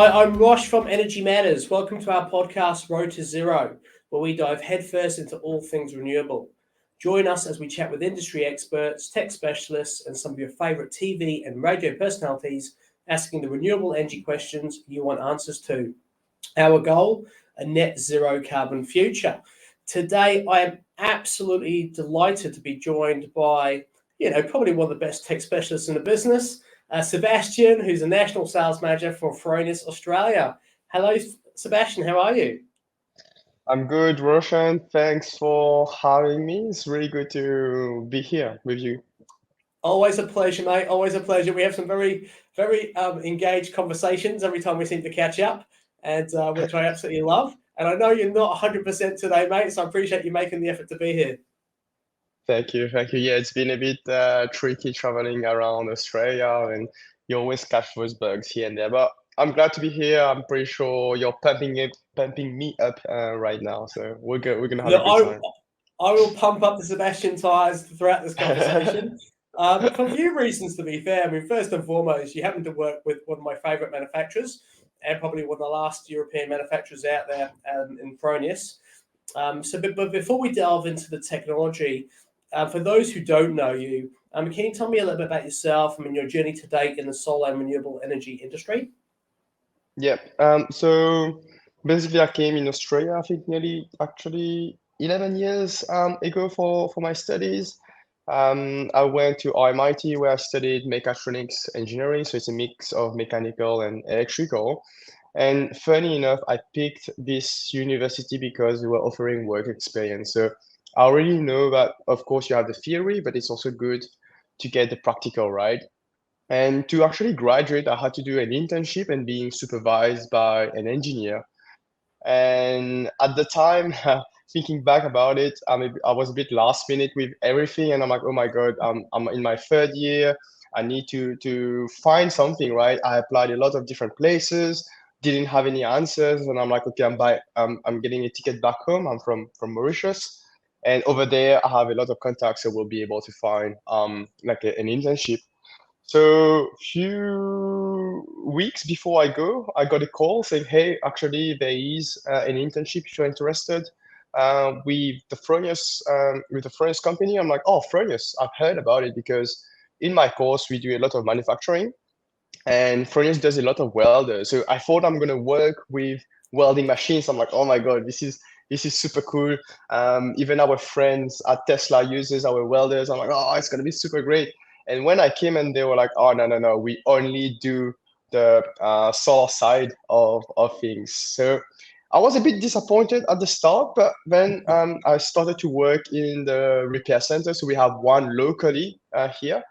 Hi, I'm Rosh from Energy Matters. Welcome to our podcast, Road to Zero, where we dive headfirst into all things renewable. Join us as we chat with industry experts, tech specialists, and some of your favourite TV and radio personalities, asking the renewable energy questions you want answers to. Our goal, a net zero carbon future. Today, I am absolutely delighted to be joined by, probably one of the best tech specialists in the business, Sebastien, who's a national sales manager for Fronius Australia. Hello, Sebastien. How are you? I'm good, Roshan. Thanks for having me. It's really good to be here with you. Always a pleasure, mate. Always a pleasure. We have some very engaged conversations every time we seem to catch up, and which I absolutely love. And I know you're not 100% today, mate, so I appreciate you making the effort to be here. Thank you, thank you. Yeah, it's been a bit tricky traveling around Australia, and you always catch those bugs here and there. But I'm glad to be here. I'm pretty sure you're pumping me up right now. So we're gonna have a Look, good time. I will pump up the Sebastian tires throughout this conversation for a few reasons, to be fair. I mean, first and foremost, you happen to work with one of my favourite manufacturers and probably one of the last European manufacturers out there in Fronius. But before we delve into the technology, for those who don't know you, can you tell me a little bit about yourself? I mean, your journey to date in the solar and renewable energy industry? Yeah. So basically, I came in Australia, I think nearly actually 11 years ago for my studies. I went to RMIT where I studied mechatronics engineering, so it's a mix of mechanical and electrical. And funny enough, I picked this university because they were offering work experience. So I already know that, of course, you have the theory, but it's also good to get the practical, right? And to actually graduate, I had to do an internship and being supervised by an engineer. And at the time, thinking back about it, I was a bit last minute with everything, and I'm like, oh my God, I'm in my third year. I need to find something, right? I applied a lot of different places, didn't have any answers, and I'm like, okay, I'm getting a ticket back home. I'm from Mauritius, and over there, I have a lot of contacts, so we'll be able to find like an internship. So few weeks before I go, I got a call saying, "Hey, actually, there is an internship if you're interested with the Fronius company." I'm like, "Oh, Fronius, I've heard about it because in my course we do a lot of manufacturing, and Fronius does a lot of welders. So I thought I'm gonna work with welding machines. I'm like, oh my God, this is super cool. Even our friends at Tesla uses our welders. I'm like, oh, it's gonna be super great. And when I came and they were like, oh no, we only do the solar side of things. So I was a bit disappointed at the start, but then I started to work in the repair center. So we have one locally here,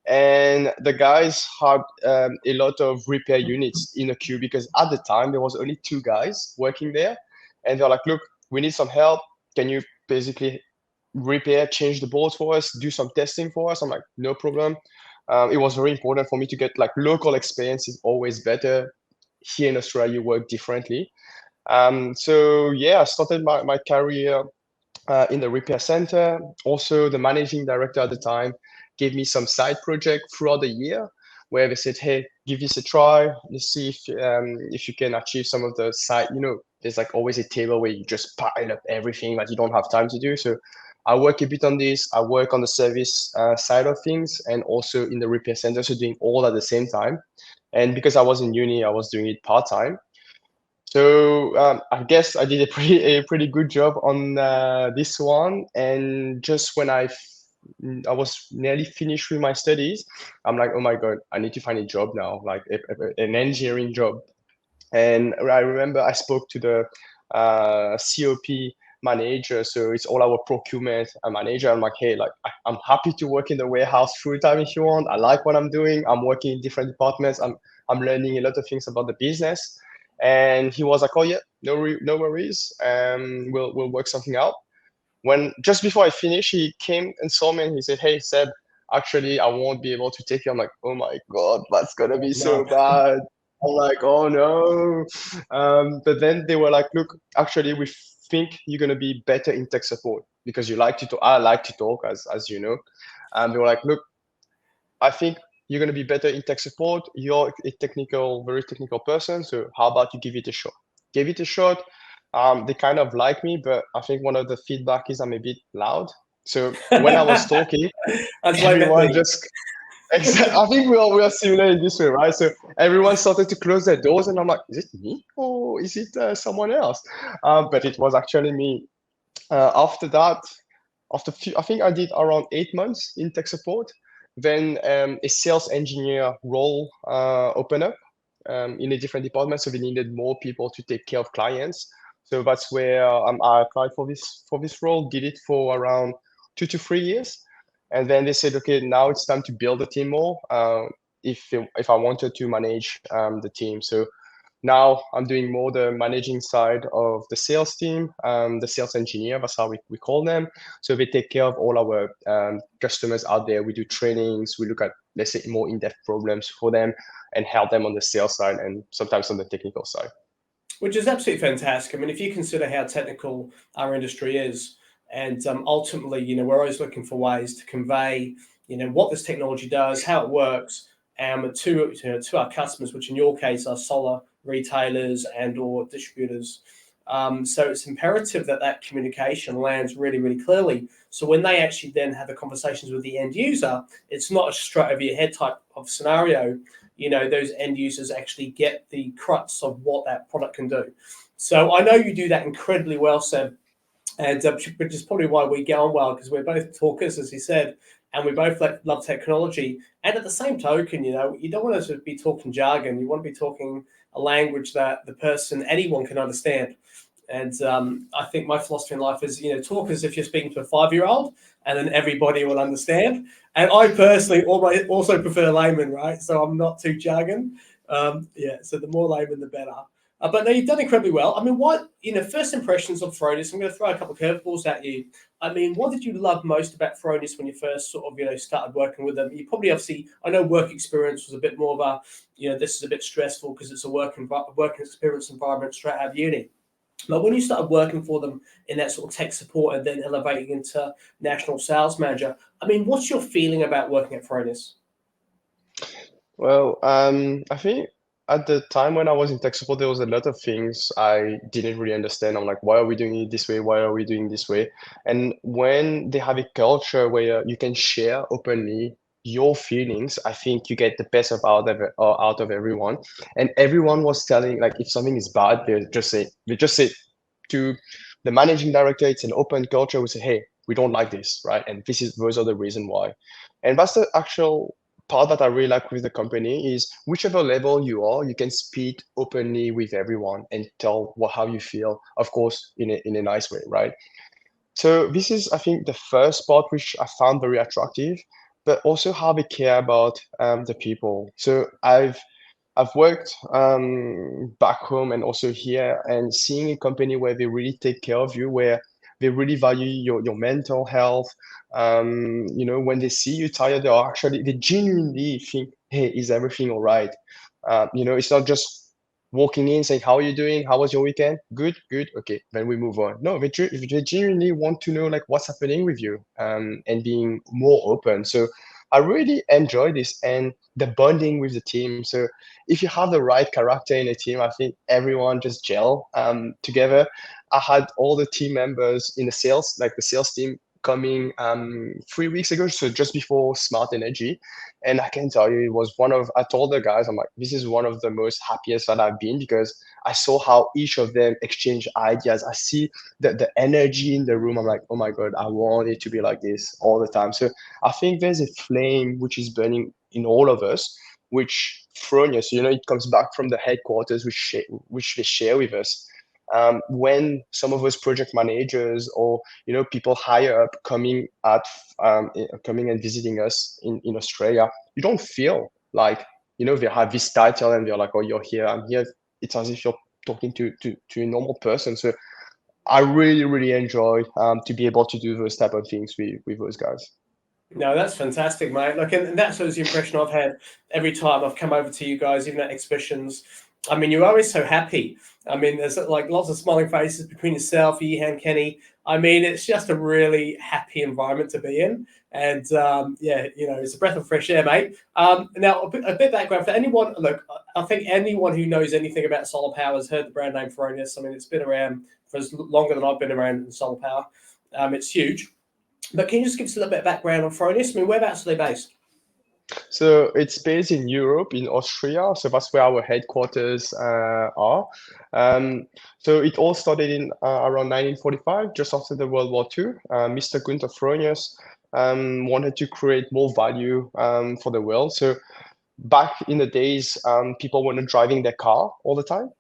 and the guys had a lot of repair units in a queue because at the time there was only two guys working there, and they're like, look, we need some help. Can you basically repair, change the boards for us, do some testing for us? I'm like, no problem. It was very important for me to get like local experience is always better. Here in Australia you work differently. So yeah, I started my career in the repair center. Also, the managing director at the time gave me some side project throughout the year where they said, "Hey, give this a try. Let's see if you can achieve some of the side." There's like always a table where you just pile up everything that you don't have time to do. So I work a bit on this. I work on the service side of things and also in the repair center, so doing all at the same time. And because I was in uni, I was doing it part time. So I guess I did a pretty good job on this one. And just when I was nearly finished with my studies, I'm like, oh my God, I need to find a job now, like an engineering job. And I remember I spoke to the COP manager, so it's all our procurement manager. I'm like, hey, like I'm happy to work in the warehouse full time if you want. I like what I'm doing. I'm working in different departments. I'm learning a lot of things about the business. And he was like, oh yeah, no worries. We'll work something out. When just before I finished, he came and saw me and he said, hey Seb, actually I won't be able to take you. I'm like, oh my God, that's gonna be so No. bad. I'm like, oh no. But then they were like, look, actually, we think you're gonna be better in tech support because you like to talk. I like to talk, as you know. And they were like, look, I think you're going to be better in tech support. You're a very technical person. So how about you give it a shot? Gave it a shot. They kind of like me, but I think one of the feedback is I'm a bit loud. So when I was talking, That's why everyone just I think we are similar in this way, right? So everyone started to close their doors, and I'm like, is it me or is it someone else? But it was actually me. After that, I think I did around 8 months in tech support. Then a sales engineer role opened up in a different department, so we needed more people to take care of clients. So that's where I applied for this role. Did it for around 2 to 3 years, and then they said, okay, now it's time to build a team more. If I wanted to manage the team, so now I'm doing more the managing side of the sales team, the sales engineer, that's how we call them. So they take care of all our customers out there. We do trainings, we look at, let's say, more in-depth problems for them and help them on the sales side and sometimes on the technical side. Which is absolutely fantastic. I mean, if you consider how technical our industry is, and ultimately, we're always looking for ways to convey, what this technology does, how it works, to our customers, which in your case are solar retailers and or distributors. So it's imperative that communication lands really, really clearly. So when they actually then have the conversations with the end user, it's not a straight over your head type of scenario. Those end users actually get the crux of what that product can do. So I know you do that incredibly well, Seb, and which is probably why we get on well, because we're both talkers, as you said, and we both love technology. And at the same token, you don't want to be talking jargon. You want to be talking a language that anyone can understand. And I think my philosophy in life is, talk as if you're speaking to a 5-year-old, and then everybody will understand. And I personally also prefer layman, right? So I'm not too jargon. So the more layman, the better. But no, you've done incredibly well. I mean, first impressions of Fronius, I'm going to throw a couple of curveballs at you. I mean, what did you love most about Fronius when you first sort of, started working with them? You probably obviously, I know work experience was a bit more of a, this is a bit stressful because it's a work experience environment straight out of uni. But when you started working for them in that sort of tech support and then elevating into national sales manager, I mean, what's your feeling about working at Fronius? Well, I think at the time when I was in tech support, there was a lot of things I didn't really understand. I'm like, why are we doing it this way? Why are we doing this way? And when they have a culture where you can share openly your feelings, I think you get the best out of everyone. And everyone was telling, like, if something is bad, they just say to the managing director, it's an open culture. We say, hey, we don't like this, right? And those are the reason why. And that's the actual part that I really like with the company is whichever level you are, you can speak openly with everyone and tell how you feel, of course, in a nice way, right? So this is, I think, the first part which I found very attractive, but also how they care about the people. So I've worked back home and also here, and seeing a company where they really take care of you, where they really value your mental health. When they see you tired, they genuinely think, hey, is everything all right? It's not just walking in saying, how are you doing? How was your weekend? Good, good. Okay, then we move on. No, they genuinely want to know like what's happening with you, and being more open. So I really enjoy this and the bonding with the team. So if you have the right character in a team, I think everyone just gel together. I had all the team members in the sales team, coming 3 weeks ago, so just before Smart Energy. And I can tell you, I told the guys, I'm like, this is one of the most happiest that I've been because I saw how each of them exchange ideas. I see the energy in the room. I'm like, oh my God, I want it to be like this all the time. So I think there's a flame which is burning in all of us, which Fronius, it comes back from the headquarters, which they share with us. When some of us project managers or people higher up coming and visiting us in Australia, you don't feel like they have this title and they're like, oh, you're here, I'm here. It's as if you're talking to a normal person. So I really, really enjoy to be able to do those type of things with those guys. No, that's fantastic, mate. Look, and that's always the impression I've had every time I've come over to you guys, even at exhibitions. I mean, you're always so happy. I mean, there's like lots of smiling faces between yourself, Yihan, Kenny. I mean, it's just a really happy environment to be in. And yeah, it's a breath of fresh air, mate. Now, a bit background for anyone. Look, I think anyone who knows anything about solar power has heard the brand name Fronius. I mean, it's been around for as longer than I've been around in solar power. It's huge. But can you just give us a little bit of background on Fronius? I mean, whereabouts are they based? So it's based in Europe, in Austria. So that's where our headquarters are. So it all started in around 1945, just after the World War II. Mr. Gunther Fronius wanted to create more value for the world. So back in the days, people were not driving their car all the time,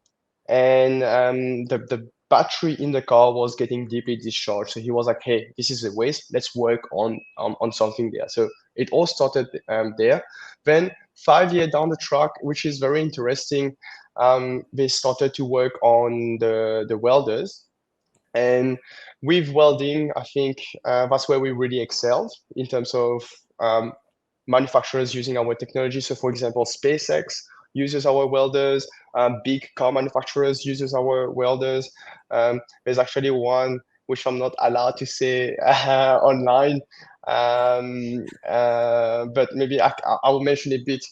and the battery in the car was getting deeply discharged. So he was like, "Hey, this is a waste. Let's work on something there." So it all started there. Then 5 years down the track, which is very interesting, they started to work on the welders. And with welding, I think that's where we really excelled in terms of manufacturers using our technology. So, for example, SpaceX uses our welders. Big car manufacturers uses our welders. There's actually one which I'm not allowed to say online, but maybe I will mention a bit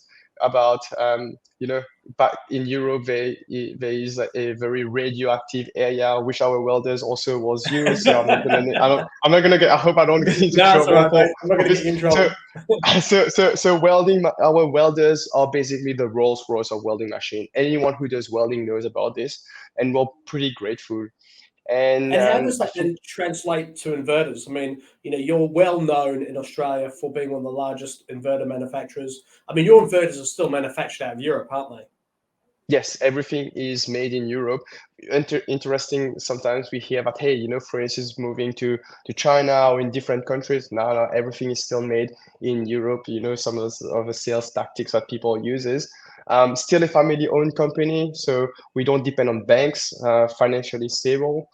about back in Europe there is a very radioactive area which our welders also was used. So I'm not gonna get. I hope I don't get into No, that's all trouble right, mate. I'm not for going to this. get you in trouble. So welding, our welders are basically the Rolls Royce of welding machine. Anyone who does welding knows about this, and we're pretty grateful. And And how does I that think then translate to inverters? I mean, you're well known in Australia for being one of the largest inverter manufacturers. I mean, your inverters are still manufactured out of Europe, aren't they? yes, everything is made in Europe. Interesting. Sometimes we hear that, hey, France is moving to China or in different countries. No, everything is still made in Europe. Some of the sales tactics that people uses. Still a family-owned company, so we don't depend on banks. Financially stable.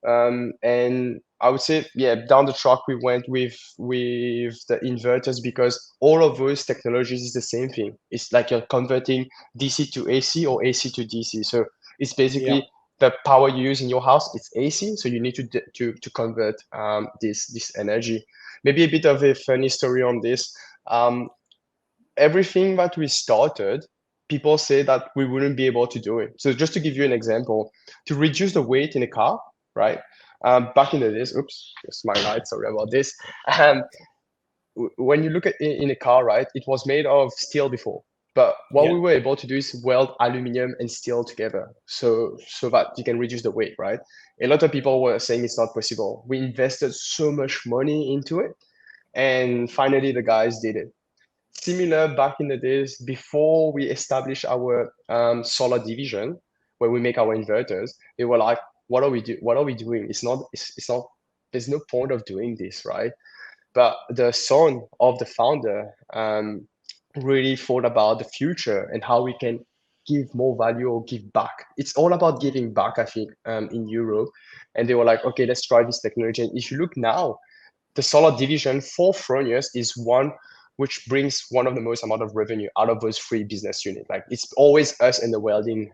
And I would say, yeah, down the track we went with the inverters because all of those technologies is the same thing. It's like you're converting DC to AC or AC to DC. So it's Yeah. basically the power you use in your house. It's AC, so you need to convert this energy. Maybe a bit of a funny story on this. Um, Everything that we started, people say that we wouldn't be able to do it. So just to give you an example, to reduce the weight in a car, right? Back in the days, oops, it's my light. Sorry about this. Um, when you look at in a car, right, it was made of steel before. But what Yeah. we were able to do is weld aluminum and steel together, so that you can reduce the weight, right? A lot of people were saying it's not possible. We invested so much money into it, and finally the guys did it. Similar back in the days before we established our solar division, where we make our inverters, they were like, what are we doing? It's not, there's no point of doing this, right? But the son of the founder really thought about the future and how we can give more value or give back. It's all about giving back, I think, in Europe. And they were like, okay, let's try this technology. And if you look now, the solar division for Fronius is one which brings one of the most amount of revenue out of those three business units. Like it's always us and the welding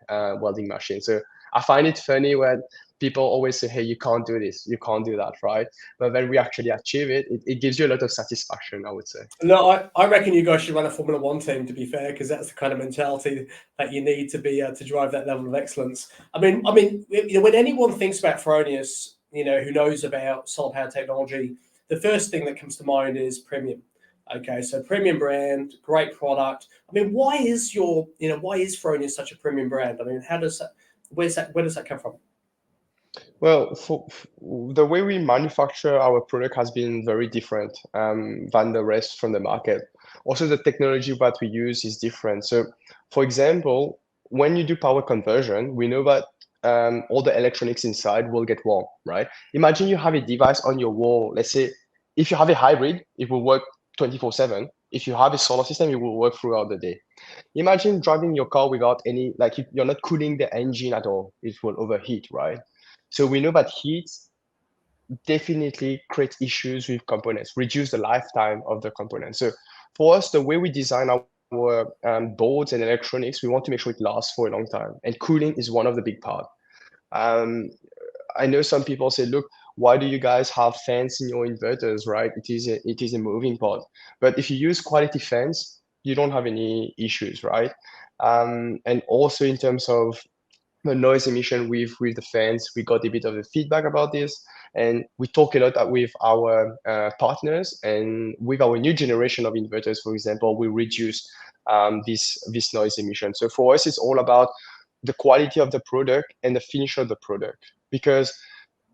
machine. So I find it funny when people always say, "Hey, you can't do this, you can't do that," right? But when we actually achieve it, it gives you a lot of satisfaction, I would say. No, I reckon you guys should run a Formula One team. To be fair, because that's the kind of mentality that you need to be to drive that level of excellence. I mean, when anyone thinks about Fronius, who knows about solar power technology, the first thing that comes to mind is premium. Okay, so premium brand, great product. I mean, why is Fronius such a premium brand? I mean, how does that, where does that come from? Well, the way we manufacture our product has been very different than the rest from the market. Also, the technology that we use is different. So, for example, when you do power conversion, we know that all the electronics inside will get warm, right? Imagine you have a device on your wall. Let's say if you have a hybrid, it will work 24/7. If you have a solar system, it will work throughout the day. Imagine driving your car without any, like you're not cooling the engine at all. It will overheat, right? So we know that heat definitely creates issues with components, reduce the lifetime of the component. So for us, the way we design our boards and electronics, we want to make sure it lasts for a long time. And cooling is one of the big part. I know some people say, look, why do you guys have fans in your inverters, right? It is a moving part. But if you use quality fans, you don't have any issues, right? And also in terms of the noise emission with the fans, we got a bit of a feedback about this, and we talk a lot with our partners, and with our new generation of inverters, for example, we reduce this noise emission. So for us, it's all about the quality of the product and the finish of the product, because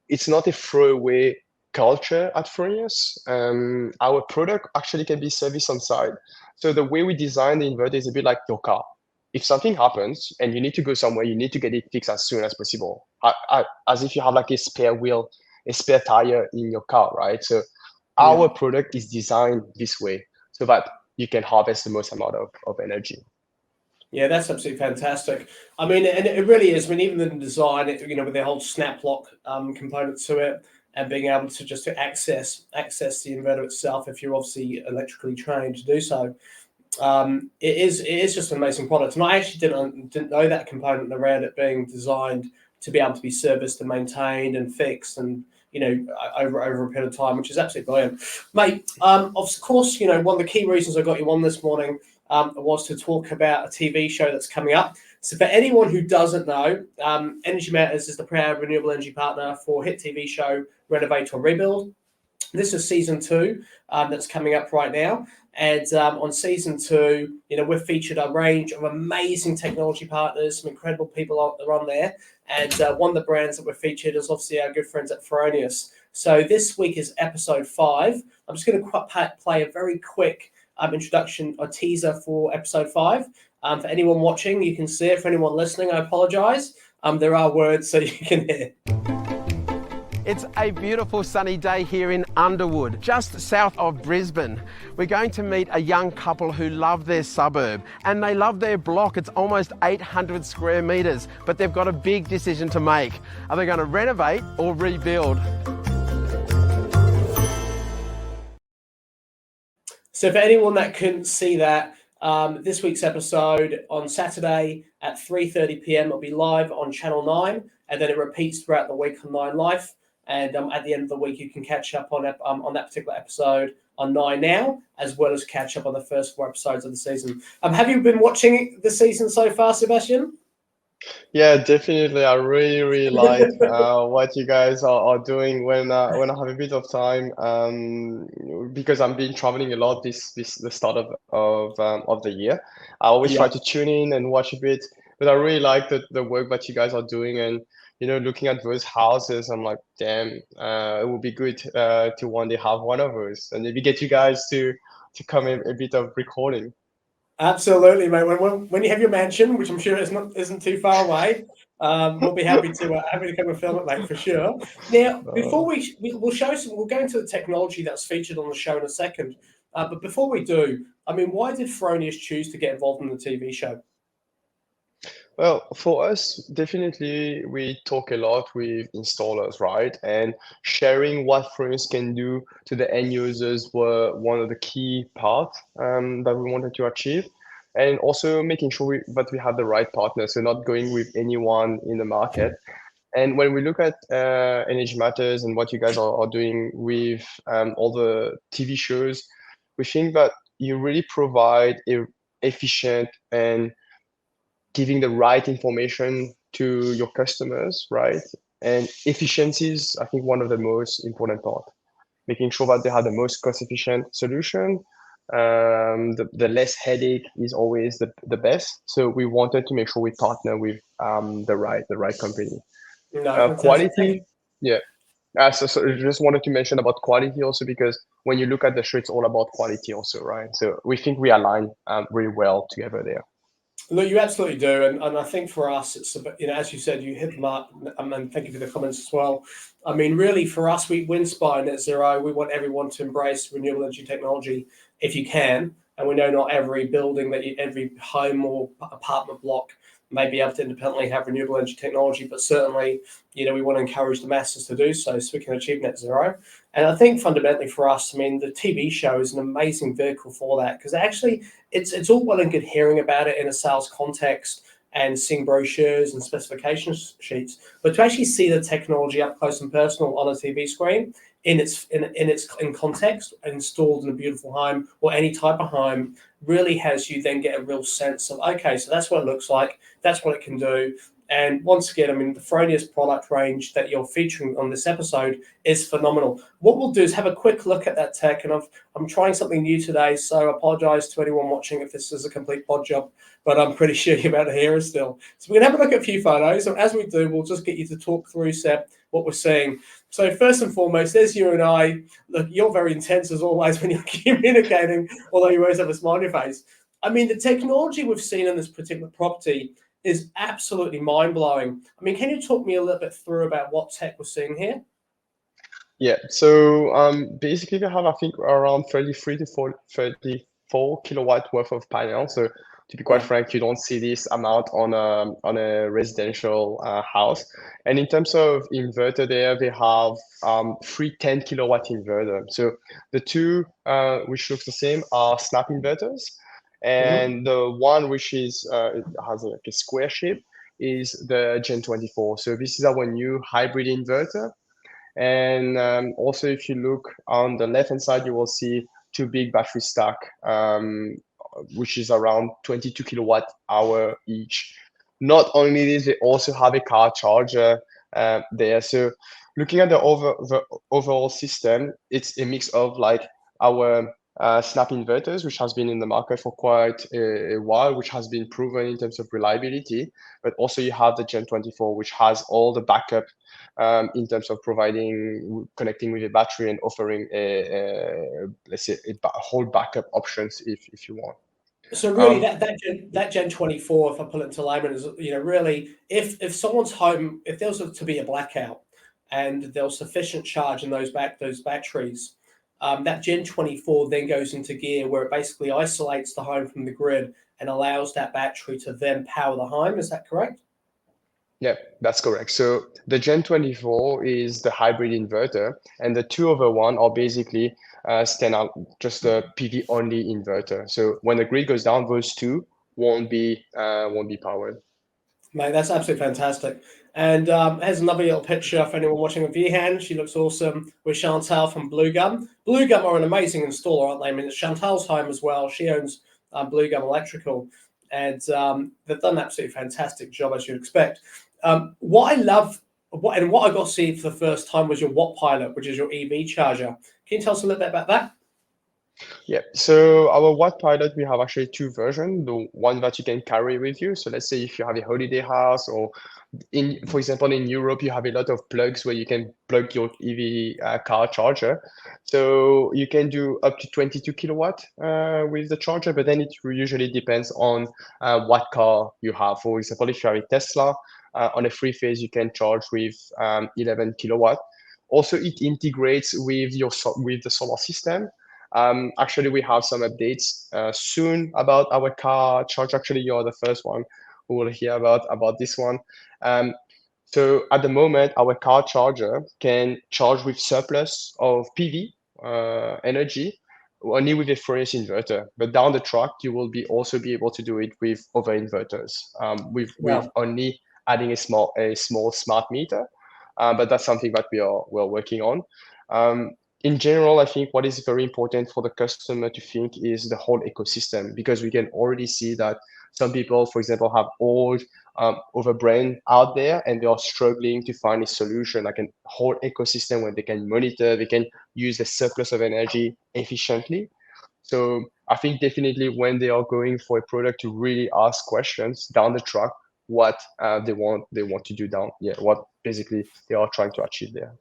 it's not a throwaway culture at Fronius. Our product actually can be serviced on site. So the way we design the inverter is a bit like your car. If something happens and you need to go somewhere, you need to get it fixed as soon as possible, as if you have like a spare wheel, a spare tire in your car, right? So our product is designed this way so that you can harvest the most amount of energy. Yeah, that's absolutely fantastic. I mean, and it really is. I mean, even in the design, with the whole snap lock component to it, and being able to just access the inverter itself, if you're obviously electrically trained to do so, it is just an amazing product. And I actually didn't know that component around it being designed to be able to be serviced and maintained and fixed, and over a period of time, which is absolutely brilliant, mate. Of course, one of the key reasons I got you on this morning was to talk about a TV show that's coming up. So for anyone who doesn't know, Energy Matters is the proud renewable energy partner for hit TV show Renovate or Rebuild. This is season 2 that's coming up right now. And on season 2, we've featured a range of amazing technology partners, some incredible people are on there. And one of the brands that we've featured is obviously our good friends at Fronius. So this week is episode 5. I'm just going to play a very quick introduction, a teaser for episode 5. For anyone watching, you can see it. For anyone listening, I apologize. There are words so you can hear. It's a beautiful sunny day here in Underwood, just south of Brisbane. We're going to meet a young couple who love their suburb and they love their block. It's almost 800 square metres, but they've got a big decision to make. Are they going to renovate or rebuild? So for anyone that couldn't see that, this week's episode on Saturday at 3:30 p.m. it'll be live on Channel 9, and then it repeats throughout the week on 9 Life. And at the end of the week, you can catch up on that particular episode on 9 Now, as well as catch up on the first 4 episodes of the season. Have you been watching the season so far, Sebastien? Yeah, definitely. I really like what you guys are doing when I have a bit of time, because I've been traveling a lot the start of the year. I always try to tune in and watch a bit, but I really like the work that you guys are doing, and looking at those houses, I'm like, damn, it would be good to one day have one of those, and maybe get you guys to come in a bit of recording. Absolutely, mate. When you have your mansion, which I'm sure isn't too far away, we'll be happy to come and film it, mate, for sure. Now, before we'll show some, we'll go into the technology that's featured on the show in a second. But before we do, I mean, why did Fronius choose to get involved in the TV show? Well, for us, definitely we talk a lot with installers, right? And sharing what Fronius can do to the end users were one of the key parts that we wanted to achieve. And also making sure that we have the right partners, so not going with anyone in the market. And when we look at Energy Matters and what you guys are doing with all the TV shows, we think that you really provide a efficient and giving the right information to your customers, right? And efficiency is, I think, one of the most important part. Making sure that they have the most cost-efficient solution. The less headache is always the best. So we wanted to make sure we partner with the right company. Quality, yeah. So I just wanted to mention about quality also, because when you look at the show, it's all about quality also, right? So we think we align really well together there. Look, you absolutely do, and I think for us, it's as you said, you hit the mark, and thank you for the comments as well. I mean, really, for us, we inspire net zero. We want everyone to embrace renewable energy technology if you can, and we know not every building every home or apartment block may be able to independently have renewable energy technology, but certainly, we want to encourage the masses to do so we can achieve net zero. And I think fundamentally for us, I mean, the TV show is an amazing vehicle for that, because actually it's all well and good hearing about it in a sales context and seeing brochures and specification sheets, but to actually see the technology up close and personal on a TV screen in context, installed in a beautiful home or any type of home, really has you then get a real sense of, okay, so that's what it looks like, that's what it can do. And once again, I mean, the Fronius product range that you're featuring on this episode is phenomenal. What we'll do is have a quick look at that tech, and I'm trying something new today, so I apologize to anyone watching if this is a complete pod job, but I'm pretty sure you're about to hear us still. So we're going to have a look at a few photos, and as we do, we'll just get you to talk through, Seb, what we're seeing. So first and foremost, there's you and I. Look, you're very intense as always when you're communicating, although you always have a smile on your face. I mean, the technology we've seen in this particular property is absolutely mind-blowing. I mean, can you talk me a little bit through about what tech we're seeing here? Yeah, so basically we have, I think, around 33 to 34 kilowatt worth of panels. So to be quite frank, you don't see this amount on a residential house. And in terms of inverter there, they have 3 10 kilowatt inverter. So the two which looks the same are snap inverters. And the one which is it has like a square shape is the Gen 24. So this is our new hybrid inverter. And also, if you look on the left-hand side, you will see two big battery stack, which is around 22 kilowatt hour each. Not only this, they also have a car charger there. So looking at the overall system, it's a mix of like our snap inverters, which has been in the market for quite a while, which has been proven in terms of reliability, but also you have the Gen 24, which has all the backup in terms of connecting with a battery and offering let's say a whole backup options if you want. So really, that Gen 24, if I put it into layman, is really if someone's home, if there was to be a blackout and there was sufficient charge in those batteries, that Gen 24 then goes into gear where it basically isolates the home from the grid and allows that battery to then power the home. Is that correct? Yeah, that's correct. So the Gen 24 is the hybrid inverter, and the two other one are basically stand out just a PV only inverter. So when the grid goes down, those two won't be powered. Mate, that's absolutely fantastic. And here's another little picture for anyone watching with VHand. She looks awesome with Chantal from Blue Gum. Blue Gum are an amazing installer, aren't they? I mean, it's Chantal's home as well. She owns Blue Gum Electrical, and they've done an absolutely fantastic job, as you'd expect. What I love, what I got to see for the first time was your Watt Pilot, which is your EV charger. Can you tell us a little bit about that? Yeah, so our Watt Pilot, we have actually two versions. The one that you can carry with you. So let's say if you have a holiday house, or for example, in Europe, you have a lot of plugs where you can plug your EV car charger. So you can do up to 22 kilowatt with the charger, but then it usually depends on what car you have. For example, if you have a Tesla, on a free phase, you can charge with 11 kilowatt. Also, it integrates with the solar system. Actually, we have some updates soon about our car charge. Actually, you're the first one who will hear about this one. So at the moment, our car charger can charge with surplus of PV energy only with a Fronius inverter. But down the track, you will also be able to do it with other inverters, with only adding a small smart meter. But that's something that we're working on. In general, I think what is very important for the customer to think is the whole ecosystem, because we can already see that some people, for example, have old other brand out there and they are struggling to find a solution, like a whole ecosystem where they can monitor, they can use the surplus of energy efficiently. So I think definitely when they are going for a product, to really ask questions down the track, what they want to do what basically they are trying to achieve there.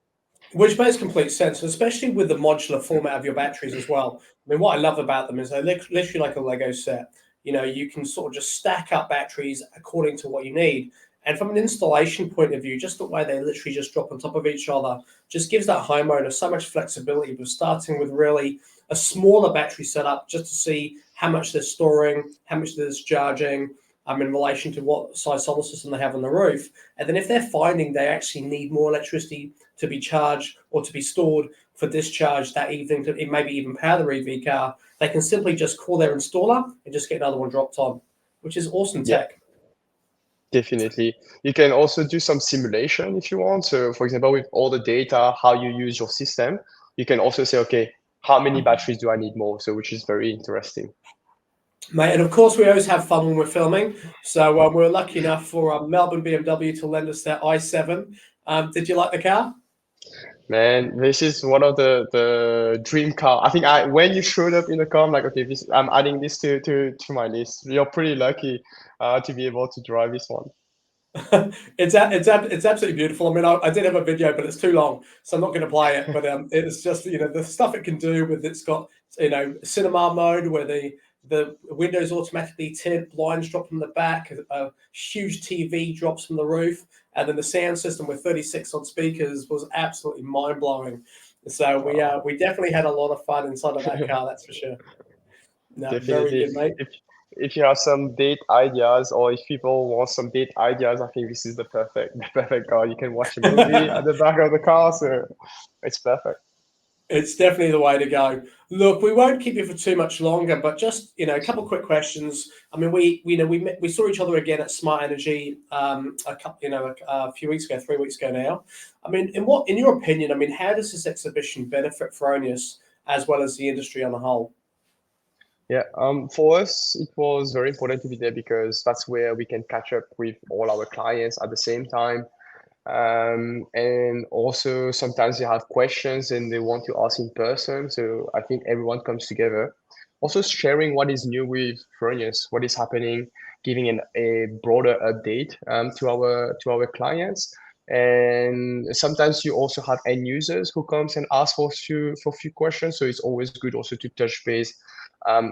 Which makes complete sense, especially with the modular format of your batteries as well. I mean, what I love about them is they're literally like a Lego set. You can sort of just stack up batteries according to what you need. And from an installation point of view, just the way they literally just drop on top of each other just gives that homeowner so much flexibility. We're starting with really a smaller battery setup just to see how much they're storing, how much they're charging, in relation to what size solar system they have on the roof. And then if they're finding they actually need more electricity to be charged or to be stored for discharge that evening, to maybe even power their EV car, they can simply just call their installer and just get another one dropped on, which is awesome Yeah, tech. definitely. You can also do some simulation if you want. So for example, with all the data, how you use your system, you can also say, okay, how many batteries do I need more? So which is very interesting. Mate, and of course we always have fun when we're filming. So we were lucky enough for Melbourne BMW to lend us their i7. Did you like the car? Man, this is one of the dream car. I think when you showed up in the car, I'm like, okay, I'm adding this to my list. You're pretty lucky to be able to drive this one. It's absolutely beautiful. I mean, I did have a video, but it's too long, so I'm not going to play it. But it's just the stuff it can do with it's got cinema mode where the windows automatically tint, blinds drop from the back, a huge TV drops from the roof, and then the sound system with 36 odd speakers was absolutely mind blowing. So we definitely had a lot of fun inside of that car, that's for sure. No, very Definitely. good, mate. If you have some date ideas or if people want some date ideas, I think this is the perfect car. You can watch a movie at the back of the car, so it's perfect. It's definitely the way to go. Look, we won't keep you for too much longer, but just a couple of quick questions. I mean, we saw each other again at Smart Energy a few weeks ago, 3 weeks ago now. I mean, in your opinion, I mean, how does this exhibition benefit Fronius as well as the industry on the whole? Yeah, for us, it was very important to be there because that's where we can catch up with all our clients at the same time. And also sometimes they have questions and they want to ask in person. So I think everyone comes together. Also sharing what is new with Fronius, what is happening, giving a broader update to our clients. And sometimes you also have end users who comes and ask for few questions. So it's always good also to touch base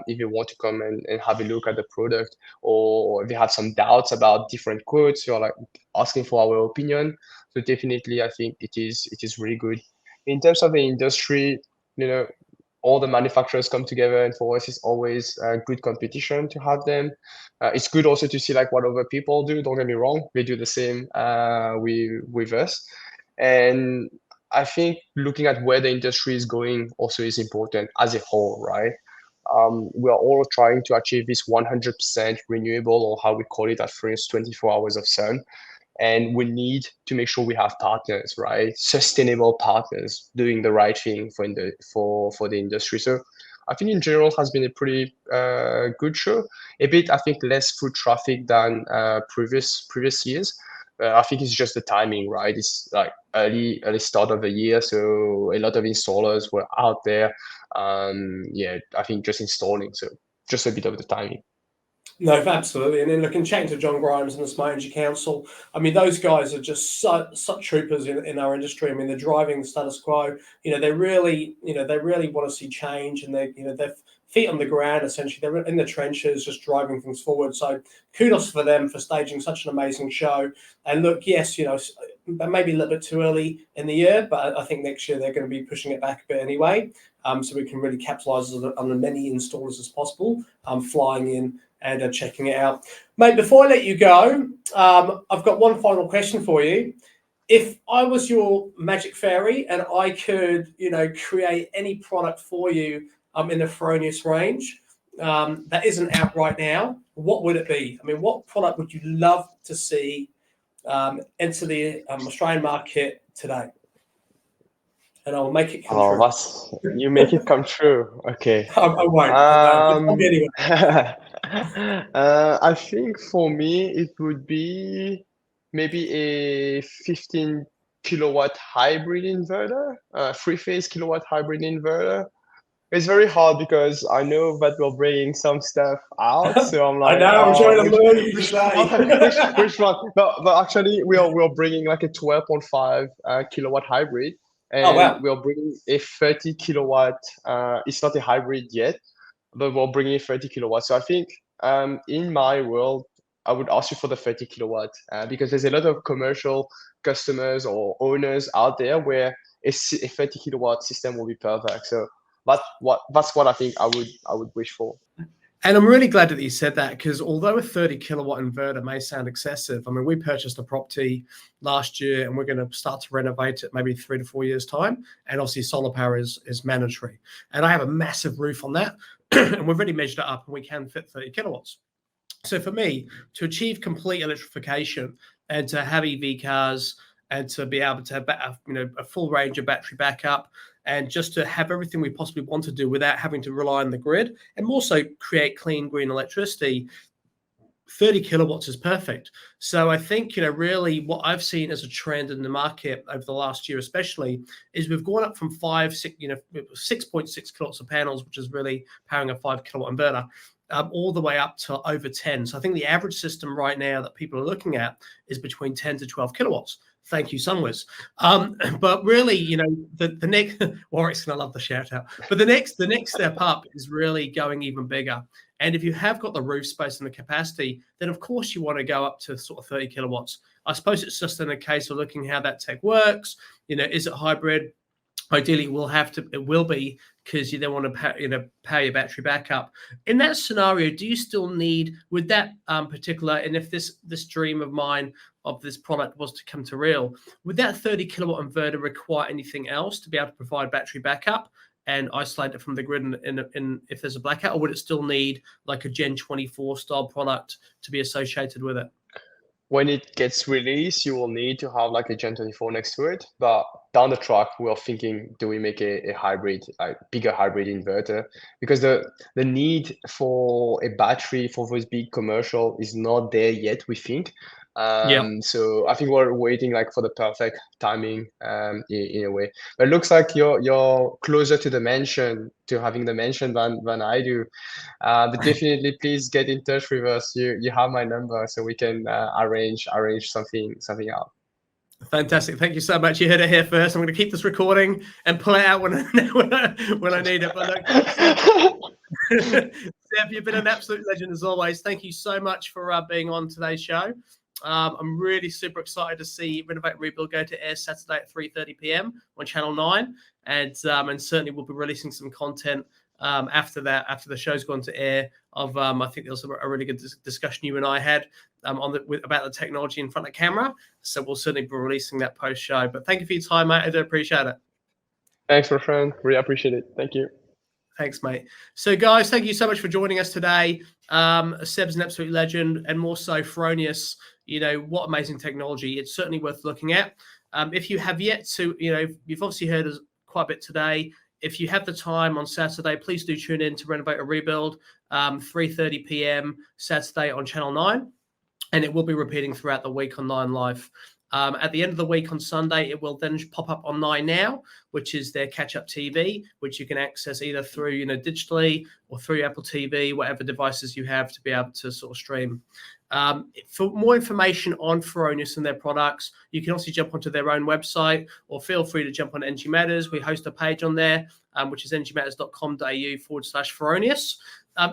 if you want to come and have a look at the product, or if you have some doubts about different quotes, you're like asking for our opinion. So definitely, I think it is really good. In terms of the industry, all the manufacturers come together, and for us, it's always a good competition to have them. It's good also to see like what other people do. Don't get me wrong, they do the same with us, and I think looking at where the industry is going also is important as a whole, right? We are all trying to achieve this 100% renewable, or how we call it at first, 24 hours of sun. And we need to make sure we have partners, right? Sustainable partners doing the right thing for the industry. So I think in general has been a pretty good show. A bit, I think, less foot traffic than previous years. I think it's just the timing, right? It's like early start of the year, so a lot of installers were out there. Yeah, I think just installing, so just a bit of the timing. No, absolutely. And then looking, chatting to John Grimes and the Smart Energy Council, I mean, those guys are just such troopers in our industry. I mean, they're driving the status quo. They really want to see change, and they're feet on the ground, essentially. They're in the trenches, just driving things forward. So kudos for them for staging such an amazing show. And look, yes, maybe a little bit too early in the year, but I think next year they're going to be pushing it back a bit anyway. So we can really capitalize on as many installers as possible flying in and checking it out. Mate, before I let you go, I've got one final question for you. If I was your magic fairy and I could, create any product for you in the Fronius range that isn't out right now, what would it be? I mean, what product would you love to see enter the Australian market today? And I'll make it come true. You make it come true. Okay. I won't. But, anyway. I think for me it would be maybe a 15 kilowatt hybrid inverter, three-phase kilowatt hybrid inverter. It's very hard because I know that we're bringing some stuff out, so I'm I like, know. I'm trying to learn you which today. one? Which one? But actually, we're bringing like a 12.5 kilowatt hybrid, Oh, and wow. we're bringing a 30 kilowatt. It's not a hybrid yet, but we're bringing a 30 kilowatt. So I think in my world, I would ask you for the 30 kilowatt because there's a lot of commercial customers or owners out there where a 30 kilowatt system will be perfect. So that's what I think I would wish for. And I'm really glad that you said that, because although a 30 kilowatt inverter may sound excessive, I mean, we purchased a property last year and we're going to start to renovate it maybe 3 to 4 years time. And obviously solar power is mandatory. And I have a massive roof on that and we've already measured it up and we can fit 30 kilowatts. So for me, to achieve complete electrification and to have EV cars and to be able to have a full range of battery backup, and just to have everything we possibly want to do without having to rely on the grid, and also create clean green electricity, 30 kilowatts is perfect. So I think, really what I've seen as a trend in the market over the last year especially is we've gone up from 6.6 kilowatts of panels, which is really powering a 5 kilowatt inverter, all the way up to over 10. So I think the average system right now that people are looking at is between 10 to 12 kilowatts. Thank you, Sunwiz. But really, the next, Warwick's gonna love the shout out. But the next step up is really going even bigger. And if you have got the roof space and the capacity, then of course you want to go up to sort of 30 kilowatts. I suppose it's just in a case of looking how that tech works. Is it hybrid? Ideally, it will be, because you then want to power your battery back up. In that scenario, do you still need, with that particular, and if this dream of mine of this product was to come to real, would that 30 kilowatt inverter require anything else to be able to provide battery backup and isolate it from the grid in if there's a blackout, or would it still need like a Gen 24 style product to be associated with it? When it gets released, you will need to have like a Gen 24 next to it. But down the track, we're thinking, do we make a hybrid, like bigger hybrid inverter? Because the need for a battery for those big commercial is not there yet, we think. So I think we're waiting like for the perfect timing in a way. But it looks like you're closer to the mansion, to having the mansion than I do. But definitely, please get in touch with us. You have my number, so we can arrange something out. Fantastic. Thank you so much. You heard it here first. I'm going to keep this recording and pull it out when I need it. But look, Seb, you've been an absolute legend as always. Thank you so much for being on today's show. I'm really super excited to see Renovate Rebuild go to air Saturday at 3:30 p.m. on Channel 9, and certainly we'll be releasing some content after the show's gone to air. I think there was a really good discussion you and I had about the technology in front of camera. So we'll certainly be releasing that post show. But thank you for your time, mate. I do appreciate it. Thanks, Roshan. Really appreciate it. Thank you. Thanks, mate. So, guys, thank you so much for joining us today. Seb's an absolute legend, and more so Fronius. What amazing technology. It's certainly worth looking at. If you have yet to, you've obviously heard us quite a bit today. If you have the time on Saturday, please do tune in to Renovate or Rebuild, 3:30 p.m. Saturday on Channel 9. And it will be repeating throughout the week on 9 Live. At the end of the week on Sunday, it will then pop up on 9 Now, which is their catch-up TV, which you can access either through, digitally or through Apple TV, whatever devices you have to be able to sort of stream. For more information on Fronius and their products, you can also jump onto their own website, or feel free to jump on NG Matters. We host a page on there, which is ngmatters.com.au/Fronius.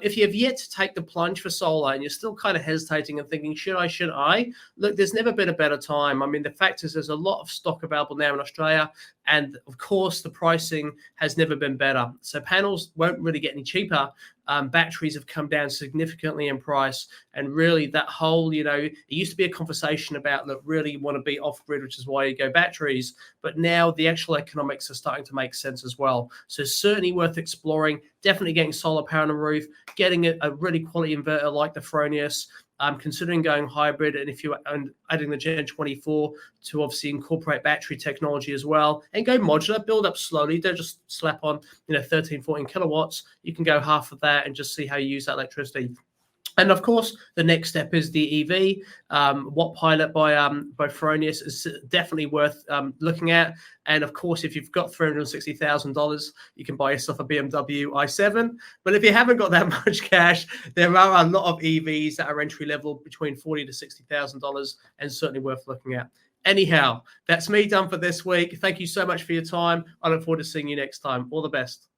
If you have yet to take the plunge for solar and you're still kind of hesitating and thinking, should I? Look, there's never been a better time. I mean, the fact is there's a lot of stock available now in Australia. And of course, the pricing has never been better. So panels won't really get any cheaper. Batteries have come down significantly in price. And really that whole, it used to be a conversation about, look, really you want to be off grid, which is why you go batteries. But now the actual economics are starting to make sense as well. So certainly worth exploring, definitely getting solar power on the roof, getting a really quality inverter like the Fronius, considering going hybrid, and if you're adding the Gen 24 to obviously incorporate battery technology as well, and go modular, build up slowly. Don't just slap on 13, 14 kilowatts. You can go half of that and just see how you use that electricity. And of course, the next step is the EV. Watt Pilot by Fronius is definitely worth looking at. And of course, if you've got $360,000, you can buy yourself a BMW i7. But if you haven't got that much cash, there are a lot of EVs that are entry level between $40,000 to $60,000, and certainly worth looking at. Anyhow, that's me done for this week. Thank you so much for your time. I look forward to seeing you next time. All the best.